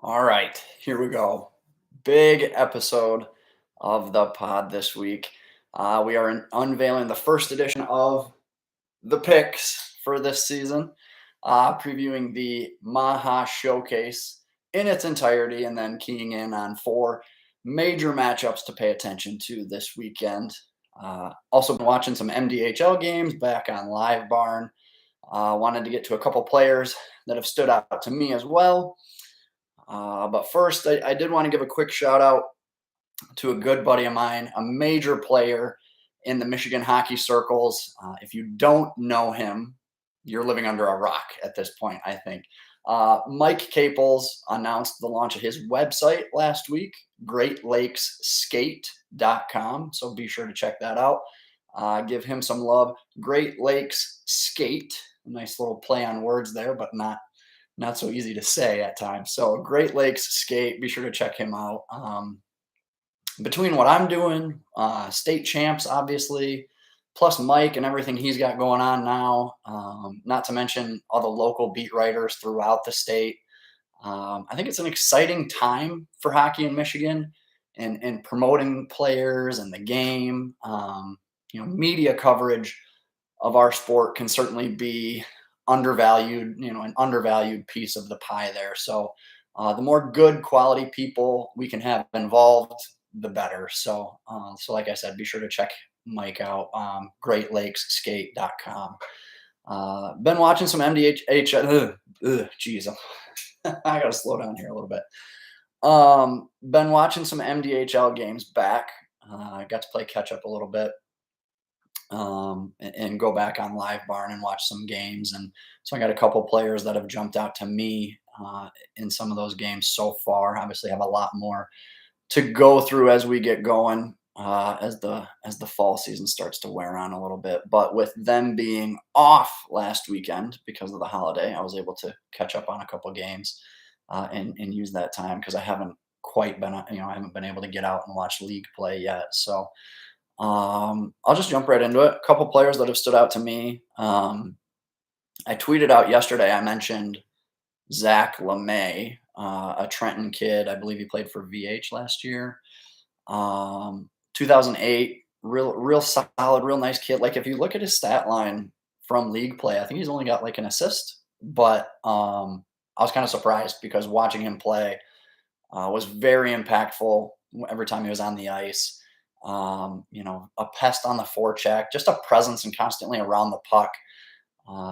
All right, here we go. Big episode of the pod this week. We are unveiling the first edition of the picks for this season, previewing the MAHA Showcase in its entirety, and then keying in on four major matchups to pay attention to this weekend. Also, been watching some MDHL games back on Live Barn. Wanted to get to a couple players that have stood out to me as well. But first, I did want to give a quick shout out to a good buddy of mine, a major player in the Michigan hockey circles. If you don't know him, you're living under a rock at this point, I think. Mike Caples announced the launch of his website last week, GreatLakesSkate.com. So be sure to check that out. Give him some love. Great Lakes Skate. Nice little play on words there, but not so easy to say at times. So Great Lakes Skate, be sure to check him out. Between what I'm doing, state champs, obviously, plus Mike and everything he's got going on now, not to mention all the local beat writers throughout the state. I think it's an exciting time for hockey in Michigan and promoting players and the game. Media coverage of our sport can certainly be undervalued, an undervalued piece of the pie there. So the more good quality people we can have involved, the better. So like I said, be sure to check Mike out, GreatLakesSkate.com. Been watching some MDHL. Geez, I gotta slow down here a little bit. Been watching some MDHL games back. I got to play catch up a little bit, and go back on Live Barn and watch some games. And so I got a couple players that have jumped out to me in some of those games so far. Obviously, have a lot more to go through as we get going, as the fall season starts to wear on a little bit. But with them being off last weekend because of the holiday, I was able to catch up on a couple games and use that time because I haven't quite been, I haven't been able to get out and watch league play yet. So I'll just jump right into it. A couple players that have stood out to me. I tweeted out yesterday. I mentioned Zach LaMay, a Trenton kid. I believe he played for VH last year. 2008, real solid, real nice kid. Like if you look at his stat line from league play, I think he's only got like an assist. But I was kind of surprised because watching him play was very impactful every time he was on the ice. A pest on the forecheck, just a presence and constantly around the puck.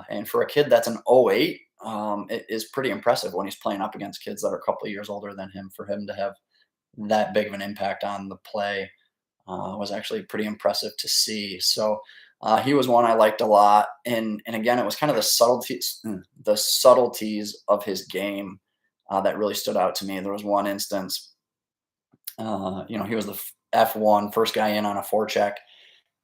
And for a kid that's an '08, it is pretty impressive when he's playing up against kids that are a couple of years older than him. For him to have that big of an impact on the play was actually pretty impressive to see. So he was one I liked a lot. And again, it was kind of the subtleties of his game that really stood out to me. There was one instance, he was the F1 first guy in on a forecheck,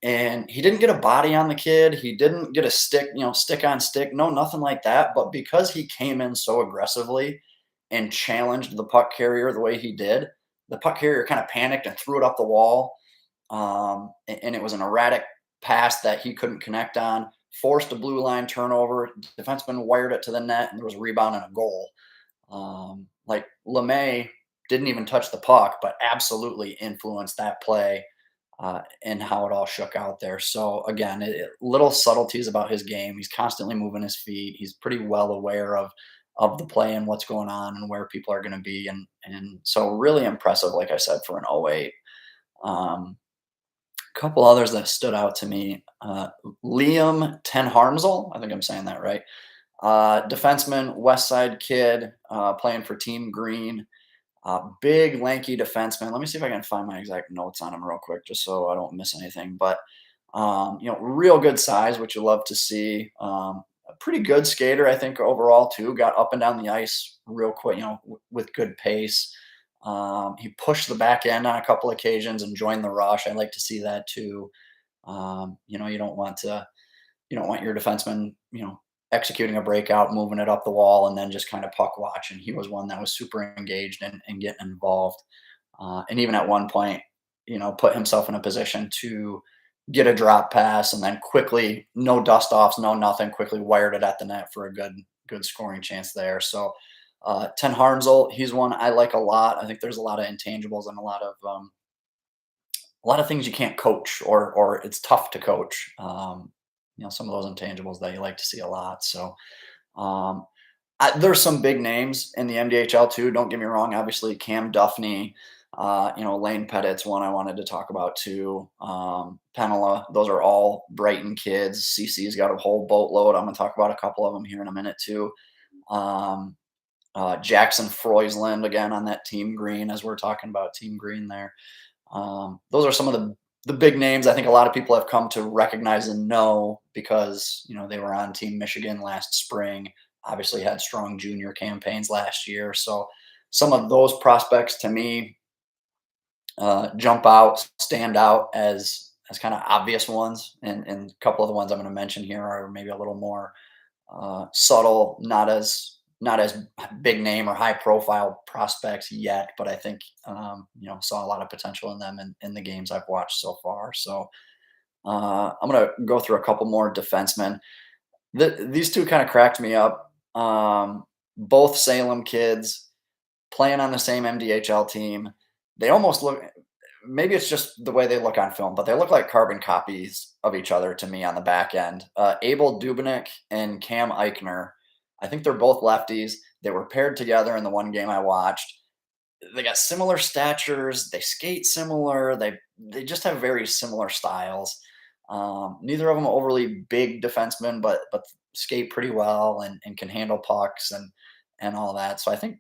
and he didn't get a body on the kid. He didn't get a stick, stick on stick, no, nothing like that. But because he came in so aggressively and challenged the puck carrier the way he did, the puck carrier kind of panicked and threw it up the wall. And it was an erratic pass that he couldn't connect on, forced a blue line turnover. Defenseman wired it to the net, and there was a rebound and a goal. Like LaMay didn't even touch the puck, but absolutely influenced that play and how it all shook out there. So again, little subtleties about his game. He's constantly moving his feet. He's pretty well aware of the play and what's going on and where people are going to be. And so really impressive, like I said, for an '08. Couple others that stood out to me. Liam Tenharmsel, I think I'm saying that right. Defenseman, West Side kid, playing for Team Green. Big, lanky defenseman. Let me see if I can find my exact notes on him real quick, just so I don't miss anything. But real good size, which you love to see. A pretty good skater, I think, overall too. Got up and down the ice real quick, with good pace. He pushed the back end on a couple occasions and joined the rush. I like to see that too. You don't want your defenseman, executing a breakout, moving it up the wall, and then just kind of puck watch. And he was one that was super engaged and getting involved. And even at one point, put himself in a position to get a drop pass and then quickly, no dust offs, no nothing, quickly wired it at the net for a good scoring chance there. So Ten Harmsel, he's one I like a lot. I think there's a lot of intangibles and a lot of things you can't coach, or it's tough to coach. Some of those intangibles that you like to see a lot. So um, there's some big names in the MDHL too. Don't get me wrong. Obviously, Cam Duffney, Lane Pettit's one I wanted to talk about too. Penola, those are all Brighton kids. CC's got a whole boatload. I'm going to talk about a couple of them here in a minute too. Um, Jackson Froisland again on that team green, as we're talking about team green there. Those are some of the big names I think a lot of people have come to recognize and know because they were on Team Michigan last spring. Obviously, had strong junior campaigns last year. So some of those prospects to me jump out, stand out as kind of obvious ones, and a couple of the ones I'm going to mention here are maybe a little more subtle, not as big name or high profile prospects yet, but I think saw a lot of potential in them in the games I've watched so far. So I'm gonna go through a couple more defensemen. These two kind of cracked me up. Both Salem kids playing on the same MDHL team. They almost look. Maybe it's just the way they look on film, but they look like carbon copies of each other to me on the back end. Abel Dubinick and Cam Eichner. I think they're both lefties. They were paired together in the one game I watched. They got similar statures. They skate similar. They just have very similar styles. Neither of them overly big defensemen, but skate pretty well and can handle pucks and all that. So I think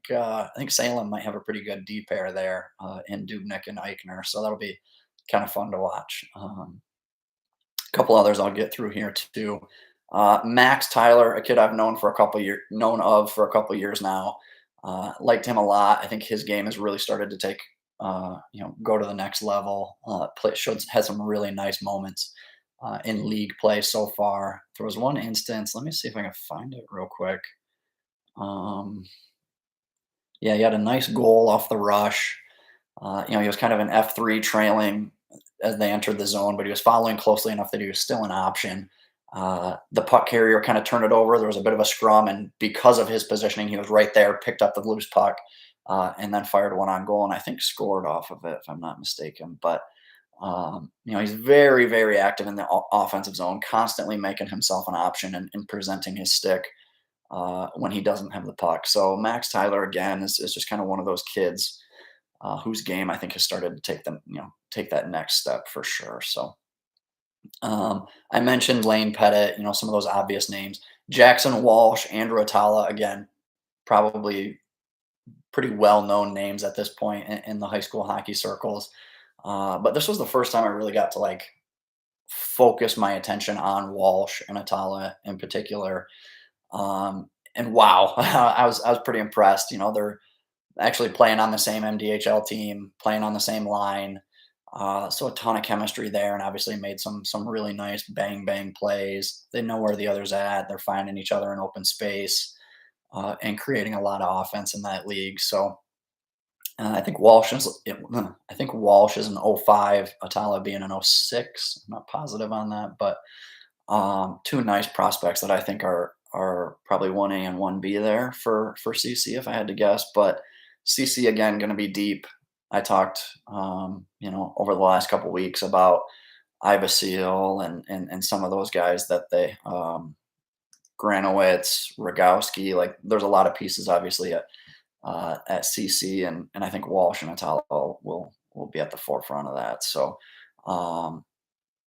Salem might have a pretty good D pair there in Dubnik and Eichner. So that'll be kind of fun to watch. A couple others I'll get through here too. Max Tyler, a kid I've known of for a couple years now. Liked him a lot. I think his game has really started to go to the next level. Had some really nice moments in league play so far. There was one instance. Let me see if I can find it real quick. Yeah, he had a nice goal off the rush. He was kind of an F3 trailing as they entered the zone, but he was following closely enough that he was still an option. The puck carrier kind of turned it over. There was a bit of a scrum, and because of his positioning, he was right there, picked up the loose puck, and then fired one on goal, and I think scored off of it, if I'm not mistaken. But he's very, very active in the offensive zone, constantly making himself an option and presenting his stick when he doesn't have the puck. So Max Tyler again is just kind of one of those kids whose game I think has started to take that next step for sure. So I mentioned Lane Pettit, some of those obvious names. Jackson Walsh, Andrew Atala, again, probably pretty well-known names at this point in the high school hockey circles. But this was the first time I really got to focus my attention on Walsh and Atala in particular. And wow, I was pretty impressed. They're actually playing on the same MDHL team, playing on the same line. So a ton of chemistry there, and obviously made some really nice bang bang plays. They know where the other's at. They're finding each other in open space and creating a lot of offense in that league. So I think Walsh is an '05, Atala being an '06. I'm not positive on that, but two nice prospects that I think are probably 1A and 1B there for CC if I had to guess. But CC again going to be deep. I talked over the last couple weeks about Ivasil and some of those guys that they Granowitz, Rogowski, there's a lot of pieces obviously at CC, and I think Walsh and Atala will be at the forefront of that. So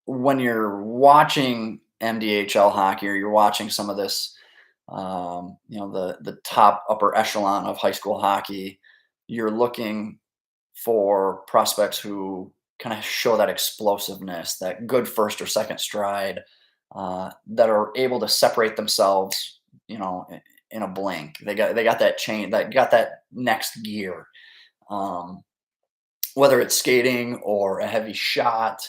when you're watching MDHL hockey or you're watching some of this, the top upper echelon of high school hockey, you're looking for prospects who kind of show that explosiveness, that good first or second stride, that are able to separate themselves, in a blink. They got that chain, that got that next gear. Whether it's skating or a heavy shot,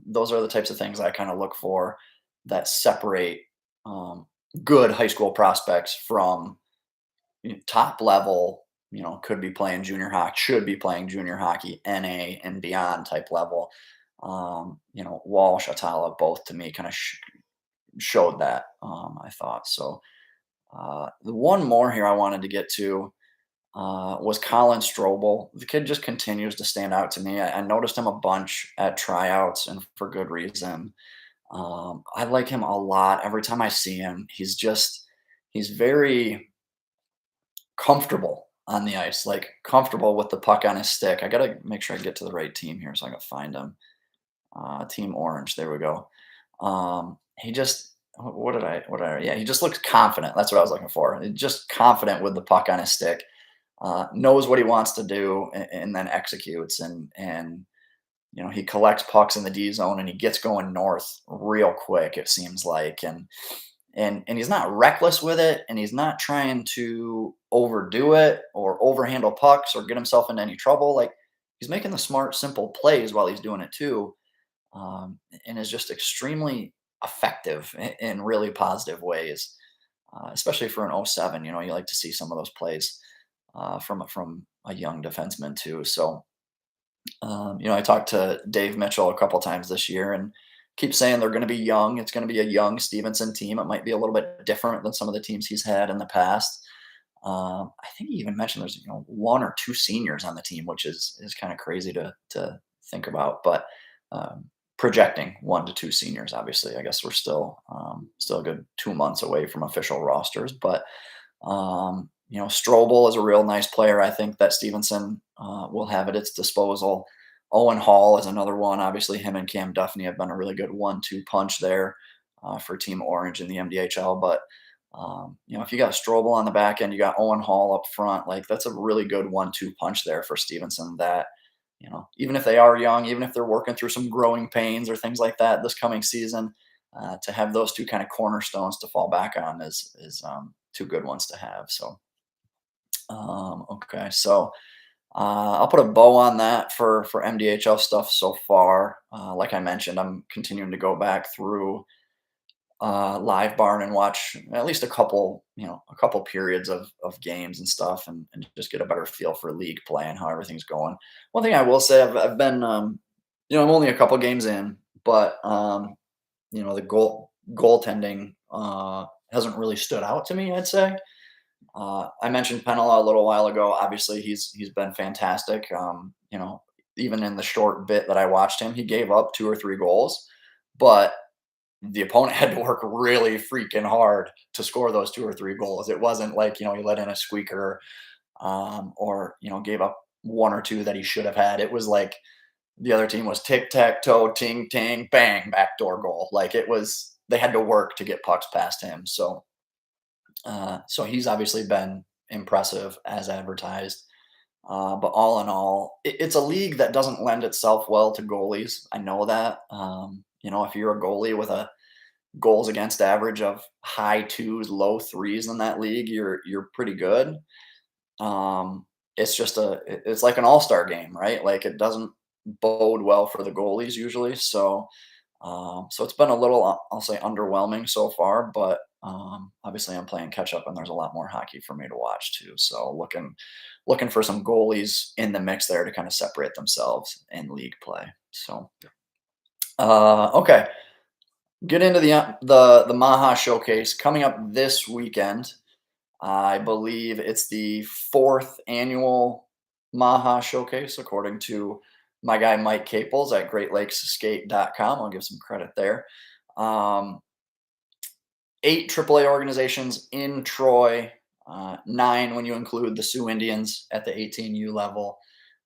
those are the types of things I kind of look for that separate good high school prospects from top level, could be playing junior hockey, should be playing junior hockey, NA and beyond type level. Walsh, Atala, both to me kind of showed that, I thought. So The one more here I wanted to get to was Colin Stroble. The kid just continues to stand out to me. I noticed him a bunch at tryouts and for good reason. I like him a lot. Every time I see him, he's very comfortable on the ice, like comfortable with the puck on his stick. I got to make sure I get to the right team here so I can find him. Team Orange. There we go. He just yeah, he just looks confident. That's what I was looking for. Just confident with the puck on his stick. Knows what he wants to do and then executes and he collects pucks in the D zone and he gets going north real quick, it seems like. And he's not reckless with it, and he's not trying to overdo it or overhandle pucks or get himself into any trouble. Like, he's making the smart, simple plays while he's doing it too, and is just extremely effective in really positive ways, especially for an '07. You like to see some of those plays from a young defenseman too. So I talked to Dave Mitchell a couple times this year and keep saying they're going to be young. It's going to be a young Stevenson team. It might be a little bit different than some of the teams he's had in the past. I think he even mentioned there's one or two seniors on the team, which is kind of crazy to think about. But projecting 1 to 2 seniors, obviously, I guess we're still a good 2 months away from official rosters. But Strobel is a real nice player. I think that Stevenson will have at its disposal. Owen Hall is another one. Obviously, him and Cam Duffney have been a really good 1-2 punch there for Team Orange in the MDHL. But if you got Strobel on the back end, you got Owen Hall up front. Like, that's a really good 1-2 punch there for Stevenson. That even if they are young, even if they're working through some growing pains or things like that this coming season, to have those two kind of cornerstones to fall back on is two good ones to have. So. Okay, so I'll put a bow on that for MDHL stuff so far. Like I mentioned, I'm continuing to go back through Live Barn and watch at least a couple periods of games and stuff, and just get a better feel for league play and how everything's going. One thing I will say, I've been, I'm only a couple games in, but the goaltending hasn't really stood out to me, I'd say. I mentioned Penela a little while ago. Obviously, he's been fantastic. Even in the short bit that I watched him, he gave up 2 or 3 goals, but the opponent had to work really freaking hard to score those 2 or 3 goals. It wasn't like he let in a squeaker, or gave up 1 or 2 that he should have had. It was like the other team was tic tac toe, ting ting, bang, backdoor goal. Like, it was, they had to work to get pucks past him. So he's obviously been impressive as advertised. But all in all, it's a league that doesn't lend itself well to goalies. I know that. If you're a goalie with a goals against average of high 2s, low 3s in that league, you're pretty good. It's like an all-star game, right? Like, it doesn't bode well for the goalies usually. So it's been a little, I'll say, underwhelming so far, but obviously I'm playing catch up and there's a lot more hockey for me to watch too. So looking for some goalies in the mix there to kind of separate themselves in league play. So, okay, get into the MAHA Showcase coming up this weekend. I believe it's the 4th annual MAHA Showcase, according to my guy Mike Caples at GreatLakesSkate.com. I'll give some credit there. 8 AAA organizations in Troy, 9 when you include the Sioux Indians at the 18U level.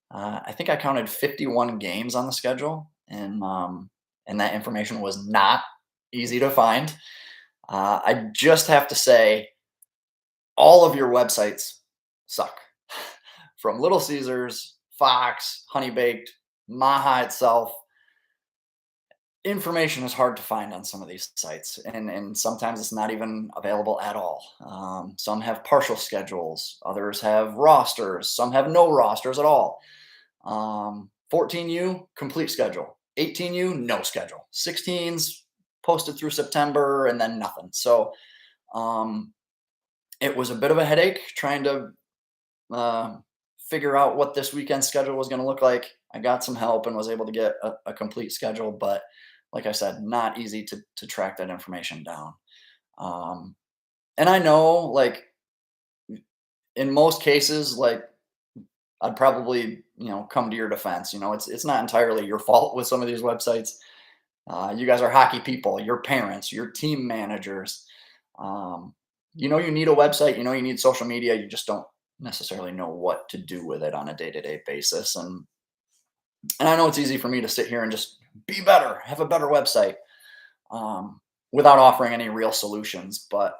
I think I counted 51 games on the schedule, and that information was not easy to find. I just have to say, all of your websites suck. From Little Caesars, Fox, HoneyBaked, MAHA itself. Information is hard to find on some of these sites, and sometimes it's not even available at all. Some have partial schedules, others have rosters, some have no rosters at all. 14U, complete schedule. 18U, no schedule. 16s, posted through September, and then nothing. So it was a bit of a headache trying to figure out what this weekend schedule was going to look like. I got some help and was able to get a complete schedule, but like I said, not easy to track that information down. And I know, like, in most cases, like, I'd probably, come to your defense. It's not entirely your fault with some of these websites. You guys are hockey people, your parents, your team managers. Um, you need a website, you need social media. You just don't necessarily know what to do with it on a day-to-day basis. And I know it's easy for me to sit here and just be better, have a better website, without offering any real solutions. But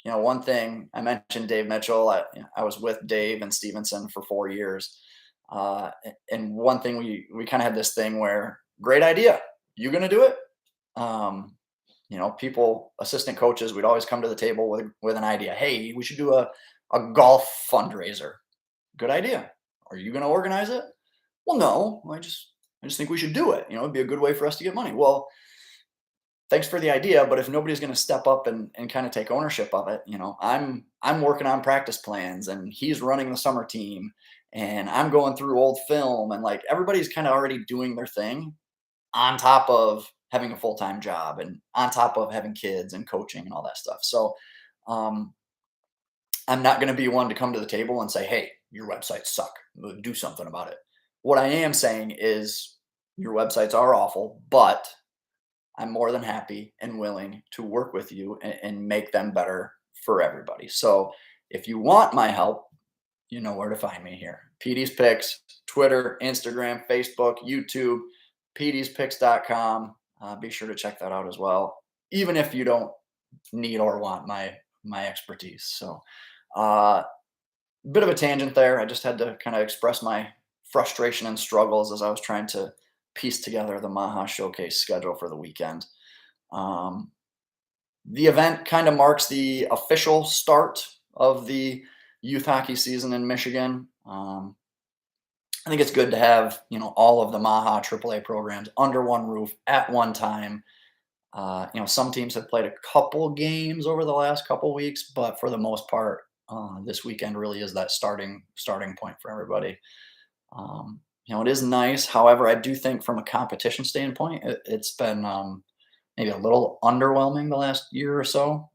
one thing I mentioned, Dave Mitchell. I was with Dave and Stevenson for 4 years, and one thing we kind of had this thing where, great idea, you gonna do it? People, assistant coaches, would always come to the table with an idea. Hey, we should do a golf fundraiser. Good idea. Are you gonna organize it? Well, no. I just think we should do it. It'd be a good way for us to get money. Well, thanks for the idea, but if nobody's going to step up and kind of take ownership of it, I'm working on practice plans, and he's running the summer team, and I'm going through old film, and like, everybody's kind of already doing their thing on top of having a full-time job and on top of having kids and coaching and all that stuff. So um, I'm not going to be one to come to the table and say, hey, your websites suck, do something about it. What I am saying is, your websites are awful, but I'm more than happy and willing to work with you and make them better for everybody. So if you want my help, you know where to find me here. Petey's Picks, Twitter, Instagram, Facebook, YouTube, peteyspicks.com. Be sure to check that out as well, even if you don't need or want my expertise. So, uh, bit of a tangent there. I just had to kind of express my frustration and struggles as I was trying to piece together the MAHA Showcase schedule for the weekend. Um, the event kind of marks the official start of the youth hockey season in Michigan. I think it's good to have, all of the MAHA AAA programs under one roof at one time. Some teams have played a couple games over the last couple weeks, but for the most part, this weekend really is that starting point for everybody. It is nice. However, I do think from a competition standpoint, it's been maybe a little underwhelming the last year or so.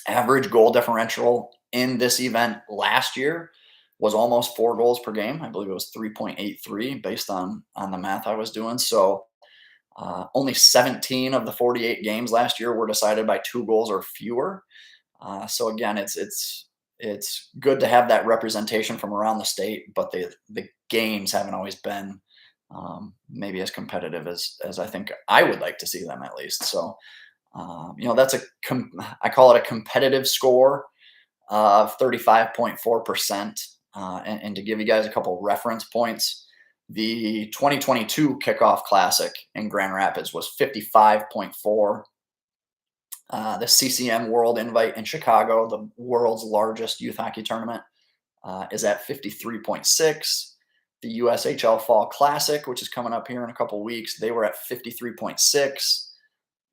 Average goal differential in this event last year was almost 4 goals per game. I believe it was 3.83 based on the math I was doing. So only 17 of the 48 games last year were decided by 2 goals or fewer. So again, it's good to have that representation from around the state, but the games haven't always been maybe as competitive as I think I would like to see them, at least. So that's I call it a competitive score of 35.4%. And to give you guys a couple reference points, the 2022 Kickoff Classic in Grand Rapids was 55.4. The CCM World Invite in Chicago, the world's largest youth hockey tournament, is at 53.6. The USHL Fall Classic, which is coming up here in a couple weeks, they were at 53.6.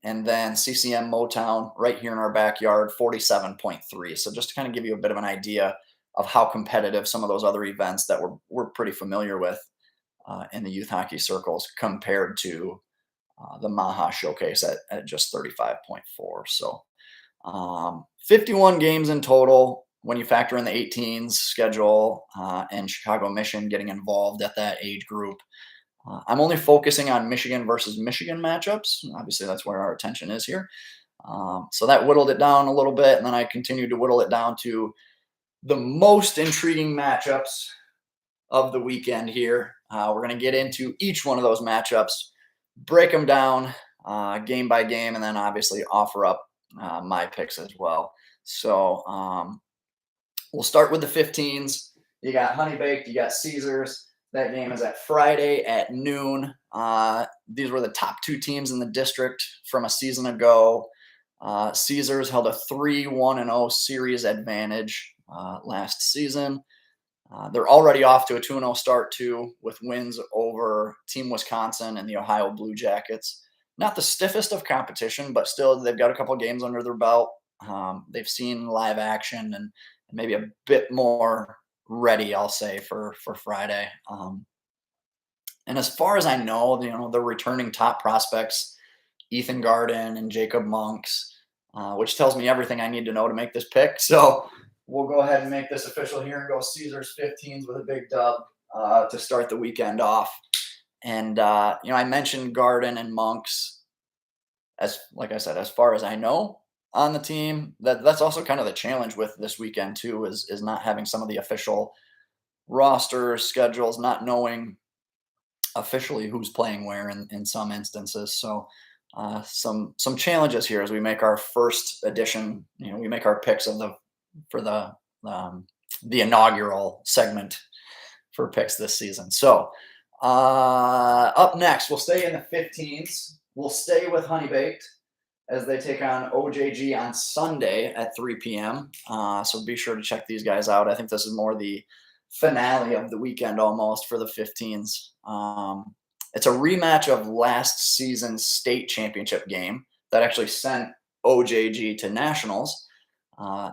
And then CCM Motown, right here in our backyard, 47.3. So just to kind of give you a bit of an idea of how competitive some of those other events that we're pretty familiar with in the youth hockey circles compared to the MAHA Showcase at just 35.4. So 51 games in total when you factor in the 18s schedule and Chicago Mission getting involved at that age group. I'm only focusing on Michigan versus Michigan matchups. Obviously, that's where our attention is here. So that whittled it down a little bit, and then I continued to whittle it down to the most intriguing matchups of the weekend here. We're going to get into each one of those matchups, break them down game by game, and then obviously offer up my picks as well. So we'll start with the 15s. You got HoneyBaked, you got Caesars. That game is at Friday at noon. These were the top 2 teams in the district from a season ago. Caesars held a 3-1-0 series advantage last season. They're already off to a 2-0 start too, with wins over Team Wisconsin and the Ohio Blue Jackets. Not the stiffest of competition, but still they've got a couple games under their belt. They've seen live action and maybe a bit more ready, I'll say, for Friday. And as far as I know, the returning top prospects, Ethan Garden and Jacob Monks, which tells me everything I need to know to make this pick. So we'll go ahead and make this official here and go Caesars 15s with a big dub to start the weekend off. And I mentioned Garden and Monks as, like I said, as far as I know on the team. That's also kind of the challenge with this weekend too, is not having some of the official roster schedules, not knowing officially who's playing where in some instances. So some challenges here as we make our first edition. We make our picks for the inaugural segment for picks this season. So up next, we'll stay in the 15s. We'll stay with HoneyBaked as they take on OJG on Sunday at 3 p.m. So be sure to check these guys out. I think this is more the finale of the weekend almost for the 15s. It's a rematch of last season's state championship game that actually sent OJG to nationals.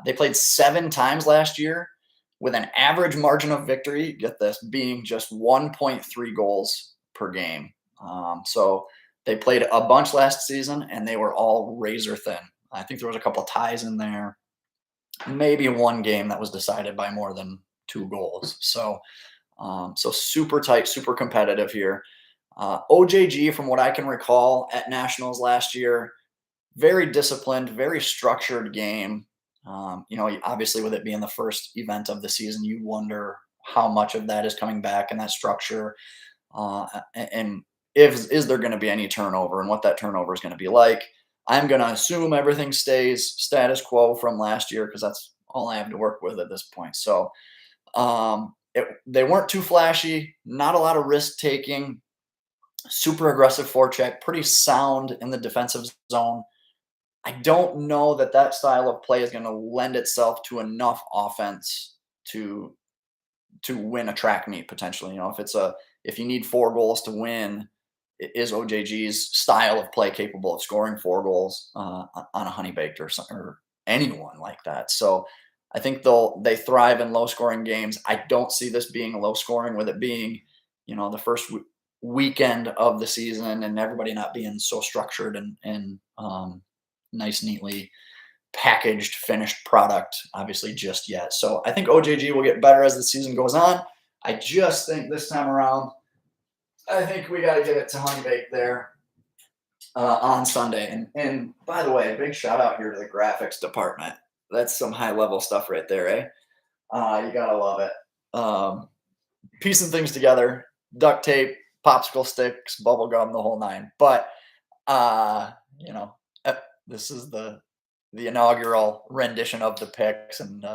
They played 7 times last year with an average margin of victory, get this, being just 1.3 goals per game. So they played a bunch last season, and they were all razor thin. I think there was a couple ties in there, maybe one game that was decided by more than 2 goals. So super tight, super competitive here. OJG, from what I can recall at nationals last year, very disciplined, very structured game. Obviously with it being the first event of the season, you wonder how much of that is coming back and that structure, and is there going to be any turnover and what that turnover is going to be like. I'm going to assume everything stays status quo from last year because that's all I have to work with at this point. So they weren't too flashy, not a lot of risk taking, super aggressive forecheck, pretty sound in the defensive zone. I don't know that style of play is going to lend itself to enough offense to win a track meet potentially. If you need 4 goals to win, is OJG's style of play capable of scoring 4 goals on a HoneyBaked or anyone like that? So I think they thrive in low scoring games. I don't see this being low scoring, with it being the first weekend of the season and everybody not being so structured and nice, neatly packaged, finished product, obviously, just yet. So I think OJG will get better as the season goes on. I just think this time around, I think we got to give it to HoneyBaked there on Sunday. And by the way, big shout out here to the graphics department. That's some high level stuff right there, eh? You gotta love it. Piecing things together, duct tape, popsicle sticks, bubble gum, the whole 9. But this is the inaugural rendition of the picks, and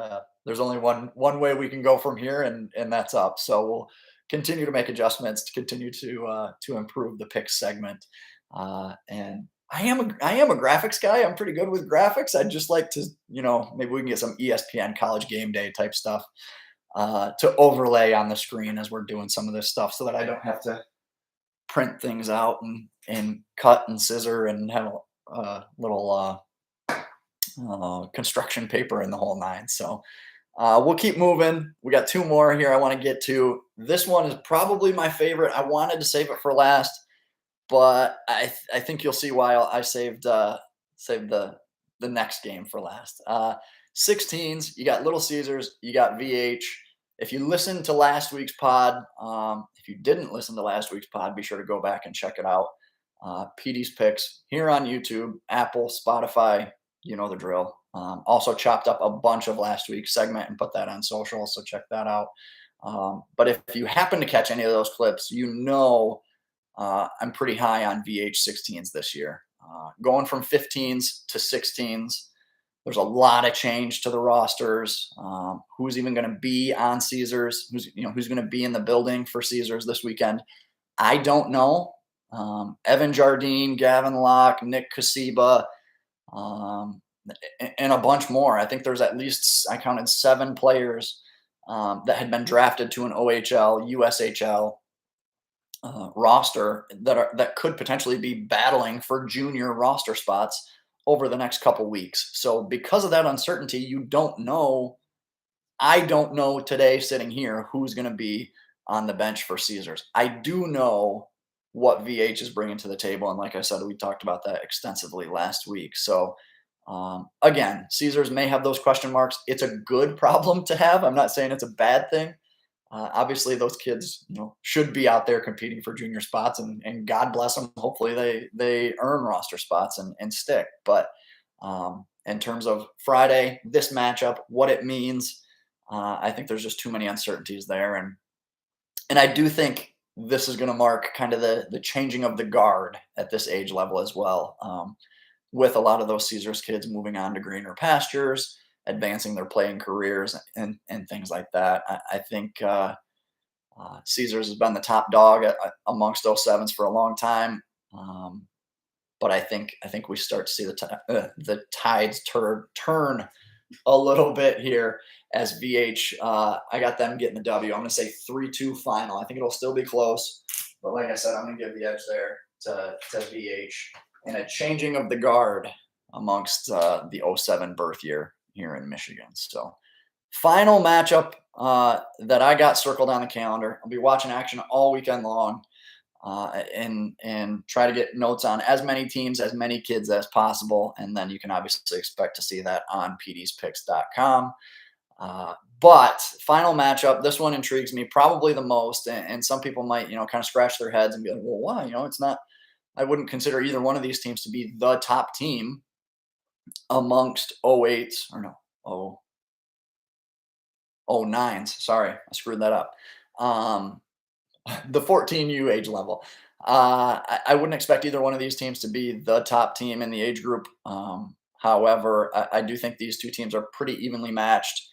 there's only one way we can go from here, and that's up. So we'll continue to make adjustments to continue to improve the pick segment. And I am a graphics guy. I'm pretty good with graphics. I'd just like to, maybe we can get some ESPN College Game Day type stuff to overlay on the screen as we're doing some of this stuff, so that I don't have to print things out and cut and scissor and have a little construction paper in the whole 9. So we'll keep moving. We got 2 more here I want to get to. This one is probably my favorite. I wanted to save it for last, but I think you'll see why I saved the next game for last. 16s, you got Little Caesars, you got VH. If you listened to last week's pod, if you didn't listen to last week's pod, be sure to go back and check it out. Petey's picks here on YouTube, Apple, Spotify, you know the drill. Also chopped up a bunch of last week's segment and put that on social, so check that out. But if you happen to catch any of those clips, I'm pretty high on VH 16s this year. Going from 15s to 16s, there's a lot of change to the rosters. Who's even going to be on Caesars? Who's going to be in the building for Caesars this weekend? I don't know. Evan Jardine, Gavin Locke, Nick Kasiba, and a bunch more. I think there's at least, I counted 7 players that had been drafted to an OHL, USHL roster that could potentially be battling for junior roster spots over the next couple weeks. So because of that uncertainty, you don't know. I don't know today sitting here who's going to be on the bench for Caesars. I do know what VH is bringing to the table. And like I said, we talked about that extensively last week. So Again, Caesars may have those question marks. It's a good problem to have. I'm not saying it's a bad thing. Obviously, those kids, should be out there competing for junior spots, and God bless them. Hopefully, they earn roster spots and stick. But in terms of Friday, this matchup, what it means, I think there's just too many uncertainties there, and I do think this is going to mark kind of the changing of the guard at this age level as well. With a lot of those Caesars kids moving on to greener pastures, advancing their playing careers, and things like that. I think Caesars has been the top dog amongst 07s for a long time, but I think we start to see the tides turn a little bit here as VH. I got them getting the W. I'm going to say 3-2 final. I think it'll still be close, but like I said, I'm going to give the edge there to VH. And a changing of the guard amongst the 07 birth year here in Michigan. So final matchup that I got circled on the calendar. I'll be watching action all weekend long and try to get notes on as many teams, as many kids as possible. And then you can obviously expect to see that on Petey'sPicks.com. But final matchup, this one intrigues me probably the most. And some people might, kind of scratch their heads and be like, well, why? It's not. I wouldn't consider either one of these teams to be the top team amongst 08s or no, 09s. Sorry, I screwed that up. The 14U age level. I wouldn't expect either one of these teams to be the top team in the age group. However, I do think these two teams are pretty evenly matched,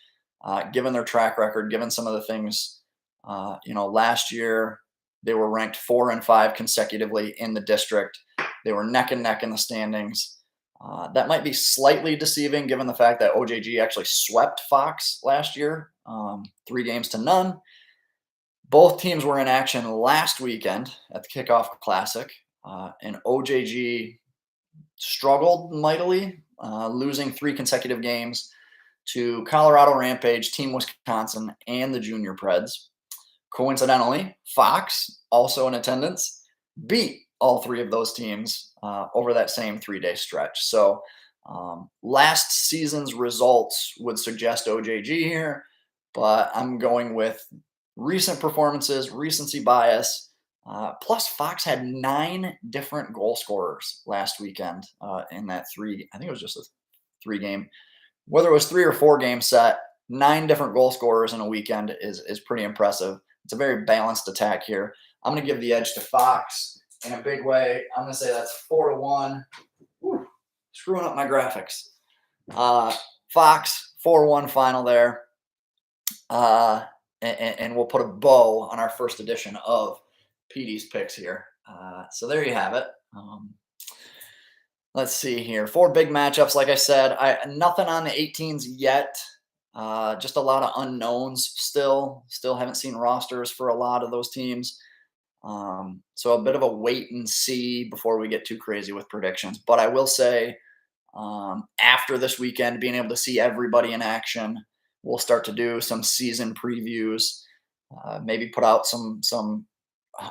given their track record, given some of the things. Last year, they were ranked 4 and 5 consecutively in the district. They were neck and neck in the standings. That might be slightly deceiving given the fact that OJG actually swept Fox last year, 3-0. Both teams were in action last weekend at the Kickoff Classic, and OJG struggled mightily, losing 3 consecutive games to Colorado Rampage, Team Wisconsin, and the Junior Preds. Coincidentally, Fox, also in attendance, beat all 3 of those teams over that same 3-day stretch. So last season's results would suggest OJG here, but I'm going with recent performances, recency bias. Plus, Fox had 9 different goal scorers last weekend in that I think it was just a 3-game, whether it was 3 or 4 game set, 9 different goal scorers in a weekend is pretty impressive. It's a very balanced attack here. I'm going to give the edge to Fox in a big way. I'm going to say that's 4-1. Whew, screwing up my graphics. Fox, 4-1 final there. And we'll put a bow on our first edition of Petey's Picks here. So there you have it. Let's see here. 4 big matchups. Like I said, nothing on the 18s yet. Just a lot of unknowns still haven't seen rosters for a lot of those teams. So a bit of a wait and see before we get too crazy with predictions. But I will say, after this weekend, being able to see everybody in action, we'll start to do some season previews, maybe put out some,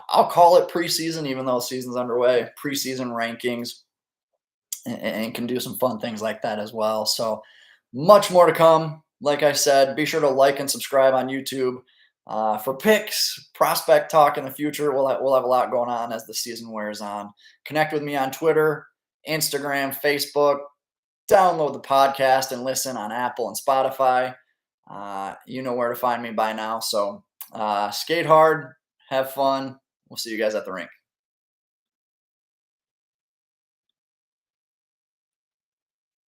I'll call it preseason, even though the season's underway, preseason rankings, and can do some fun things like that as well. So much more to come. Like I said, be sure to like and subscribe on YouTube for picks, prospect talk in the future. We'll have a lot going on as the season wears on. Connect with me on Twitter, Instagram, Facebook. Download the podcast and listen on Apple and Spotify. You know where to find me by now. So skate hard, have fun. We'll see you guys at the rink.